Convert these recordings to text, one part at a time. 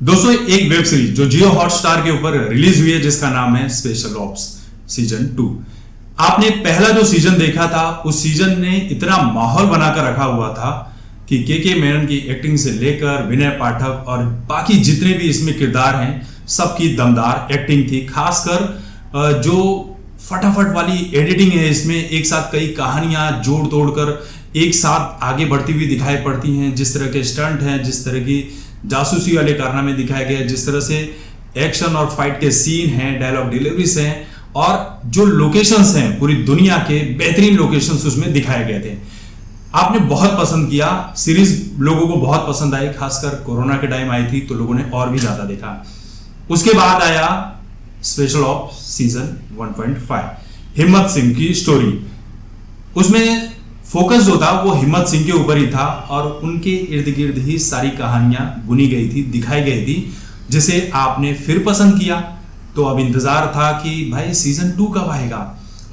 दोस्तों, एक web series जो जियो हॉटस्टार के ऊपर रिलीज हुई है जिसका नाम है स्पेशल ऑप्स सीजन 2। आपने पहला जो सीजन देखा था उस सीजन ने इतना माहौल बनाकर रखा हुआ था कि के मेनन की एक्टिंग से लेकर विनय पाठक और बाकी जितने भी इसमें किरदार हैं सबकी दमदार एक्टिंग थी। खासकर जो फटाफट वाली एडिटिंग है, इसमें एक साथ कई कहानियां जोड़ तोड़कर एक साथ आगे बढ़ती हुई दिखाई पड़ती हैं। जिस तरह के स्टंट हैं, जिस तरह की जासूसी वाले कारनामे दिखाए गए, जिस तरह से एक्शन और फाइट के सीन हैं, डायलॉग डिलीवरीज हैं और जो लोकेशंस हैं पूरी दुनिया के बेहतरीन लोकेशंस उसमें दिखाए गए थे। आपने बहुत पसंद किया सीरीज, लोगों को बहुत पसंद आई। खासकर कोरोना के टाइम आई थी तो लोगों ने और भी ज्यादा देखा। उसके बाद आया स्पेशल ऑप्स सीजन 1.5, हिम्मत सिंह की स्टोरी। उसमें फोकस जो था वो हिम्मत सिंह के ऊपर ही था और उनके इर्द गिर्द ही सारी कहानियां बुनी गई थी, दिखाई गई थी, जिसे आपने फिर पसंद किया। तो अब इंतजार था कि भाई सीजन 2 कब आएगा,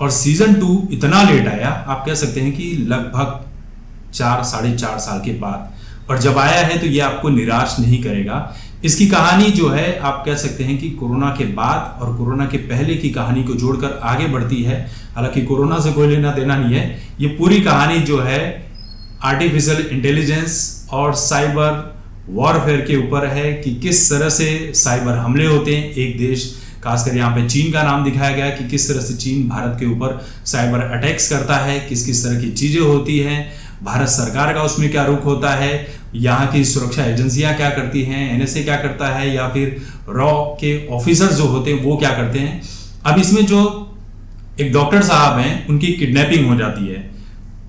और सीजन 2 इतना लेट आया, आप कह सकते हैं कि लगभग 4-4.5 साल के बाद। और जब आया है तो ये आपको निराश नहीं करेगा। इसकी कहानी जो है आप कह सकते हैं कि कोरोना के बाद और कोरोना के पहले की कहानी को जोड़कर आगे बढ़ती है। हालांकि कोरोना से कोई लेना देना नहीं है। ये पूरी कहानी जो है आर्टिफिशियल इंटेलिजेंस और साइबर वॉरफेयर के ऊपर है कि किस तरह से साइबर हमले होते हैं। एक देश, खासकर यहाँ पे चीन का नाम दिखाया गया कि किस तरह से चीन भारत के ऊपर साइबर अटैक्स करता है, किस किस तरह की चीजें होती हैं, भारत सरकार का उसमें क्या रुख होता है, यहाँ की सुरक्षा एजेंसियां क्या करती हैं, एनएसए क्या करता है, या फिर रॉ के ऑफिसर्स जो होते हैं वो क्या करते हैं। अब इसमें जो एक डॉक्टर साहब हैं उनकी किडनैपिंग हो जाती है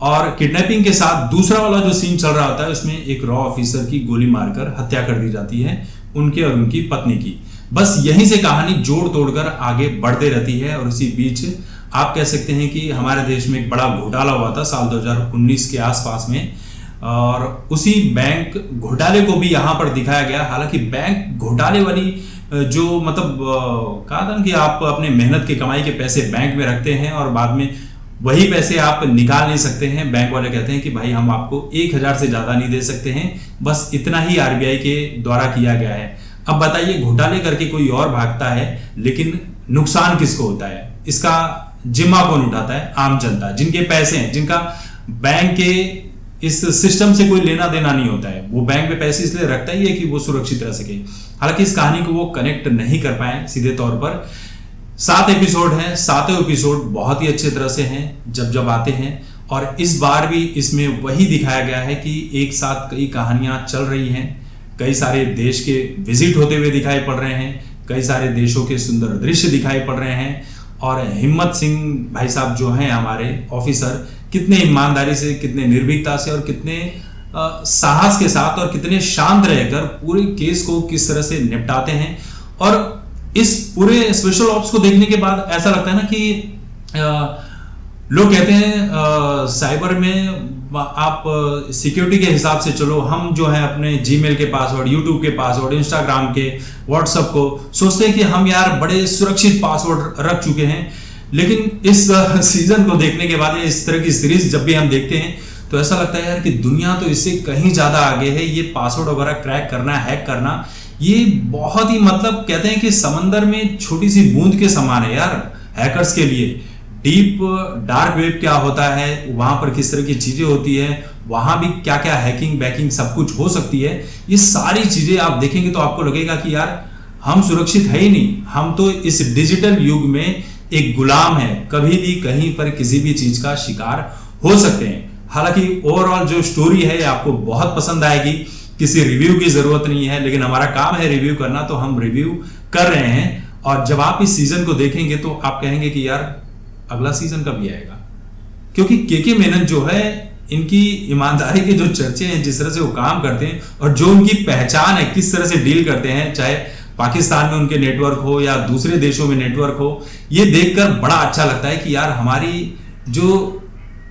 और किडनैपिंग के साथ दूसरा वाला जो सीन चल रहा होता है उसमें एक रॉ ऑफिसर की गोली मारकर हत्या कर दी जाती है, उनके और उनकी पत्नी की। बस यहीं से कहानी जोड़ तोड़कर आगे बढ़ते रहती है। और इसी बीच आप कह सकते हैं कि हमारे देश में एक बड़ा घोटाला हुआ था साल 2019 के आसपास में, और उसी बैंक घोटाले को भी यहाँ पर दिखाया गया। हालांकि बैंक घोटाले वाली जो मतलब कहा था कि आप अपने मेहनत की कमाई के पैसे बैंक में रखते हैं और बाद में वही पैसे आप निकाल नहीं सकते हैं। बैंक वाले कहते हैं कि भाई हम आपको 1000 से ज्यादा नहीं दे सकते हैं, बस इतना ही आरबीआई के द्वारा किया गया है। अब बताइए, घोटाले करके कोई और भागता है लेकिन नुकसान किसको होता है? इसका जिम्मा कौन उठाता है? आम जनता, जिनके पैसे हैं, जिनका बैंक के इस सिस्टम से कोई लेना देना नहीं होता है। वो बैंक में पैसे इसलिए रखता ही है कि वो सुरक्षित रह सके। हालांकि इस कहानी को वो कनेक्ट नहीं कर पाए सीधे तौर पर। 7 एपिसोड हैं, 7 एपिसोड बहुत ही अच्छे तरह से हैं जब आते हैं। और इस बार भी इसमें वही दिखाया गया है कि एक साथ कई कहानियां चल रही हैं, कई सारे देश के विजिट होते हुए दिखाई पड़ रहे हैं, कई सारे देशों के सुंदर दृश्य दिखाई पड़ रहे हैं। और हिम्मत सिंह भाई साहब जो हैं हमारे ऑफिसर, कितने ईमानदारी से, कितने निर्भीकता से और कितने साहस के साथ और कितने शांत रहकर पूरे केस को किस तरह से निपटाते हैं। और इस पूरे स्पेशल ऑप्स को देखने के बाद ऐसा लगता है ना कि लोग कहते हैं साइबर में आप सिक्योरिटी के हिसाब से चलो, हम जो है अपने जीमेल के पासवर्ड, यूट्यूब के पासवर्ड, इंस्टाग्राम के, व्हाट्सएप को सोचते हैं कि हम यार बड़े सुरक्षित पासवर्ड रख चुके हैं। लेकिन इस सीजन को देखने के बाद, इस तरह की सीरीज जब भी हम देखते हैं तो ऐसा लगता है यार कि दुनिया तो इससे कहीं ज्यादा आगे है। ये पासवर्ड वगैरह क्रैक करना, हैक करना, ये बहुत ही मतलब कहते हैं कि समंदर में छोटी सी बूंद के समान है यार हैकर्स के लिए। डीप डार्क वेब क्या होता है, वहां पर किस तरह की चीजें होती है, वहां भी क्या क्या हैकिंग बैकिंग सब कुछ हो सकती है। ये सारी चीजें आप देखेंगे तो आपको लगेगा कि यार हम सुरक्षित है ही नहीं, हम तो इस डिजिटल युग में एक गुलाम है, कभी भी कहीं पर किसी भी चीज का शिकार हो सकते हैं। हालांकि ओवरऑल जो स्टोरी है आपको बहुत पसंद आएगी, किसी रिव्यू की जरूरत नहीं है, लेकिन हमारा काम है रिव्यू करना, तो हम रिव्यू कर रहे हैं। और जब आप इस सीजन को देखेंगे तो आप कहेंगे कि यार अगला सीजन कब आएगा, क्योंकि के मेनन जो है, इनकी ईमानदारी के जो चर्चे हैं, जिस तरह से वो काम करते हैं और जो उनकी पहचान है, किस तरह से डील करते हैं, चाहे पाकिस्तान में उनके नेटवर्क हो या दूसरे देशों में नेटवर्क हो, ये देखकर बड़ा अच्छा लगता है कि यार हमारी जो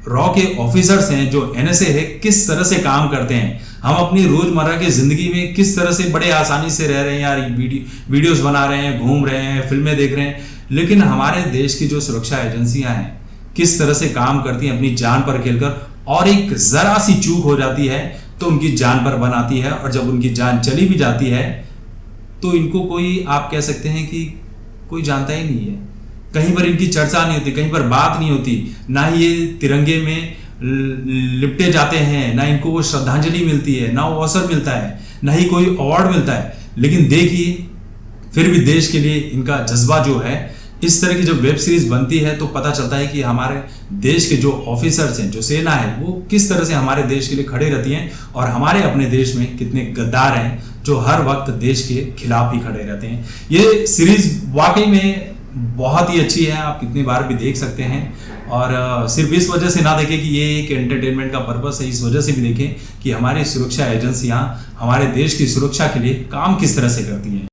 रॉ के ऑफिसर्स हैं, जो एनएसए है, किस तरह से काम करते हैं। हम अपनी रोजमर्रा की जिंदगी में किस तरह से बड़े आसानी से रह रहे हैं यार, वीडियोस बना रहे हैं, घूम रहे हैं, फिल्में देख रहे हैं, लेकिन हमारे देश की जो सुरक्षा एजेंसियां हैं किस तरह से काम करती हैं अपनी जान पर खेलकर, और एक जरा सी चूक हो जाती है तो उनकी जान पर बनाती है, और जब उनकी जान चली भी जाती है तो इनको कोई, आप कह सकते हैं कि कोई जानता ही नहीं है। कहीं पर इनकी चर्चा नहीं होती, कहीं पर बात नहीं होती, ना ही ये तिरंगे में लिपटे जाते हैं, ना इनको वो श्रद्धांजलि मिलती है, ना वो अवसर मिलता है, ना ही कोई अवार्ड मिलता है। लेकिन देखिए फिर भी देश के लिए इनका जज्बा जो है, इस तरह की जब वेब सीरीज बनती है तो पता चलता है कि हमारे देश के जो ऑफिसर्स हैं, जो सेना है, वो किस तरह से हमारे देश के लिए खड़े रहती हैं और हमारे अपने देश में कितने गद्दार हैं जो हर वक्त देश के खिलाफ ही खड़े रहते हैं। ये सीरीज वाकई में बहुत ही अच्छी है, आप कितनी बार भी देख सकते हैं। और सिर्फ इस वजह से ना देखें कि ये एक एंटरटेनमेंट का पर्पस है, इस वजह से भी देखें कि हमारी सुरक्षा एजेंसियां हमारे देश की सुरक्षा के लिए काम किस तरह से करती हैं।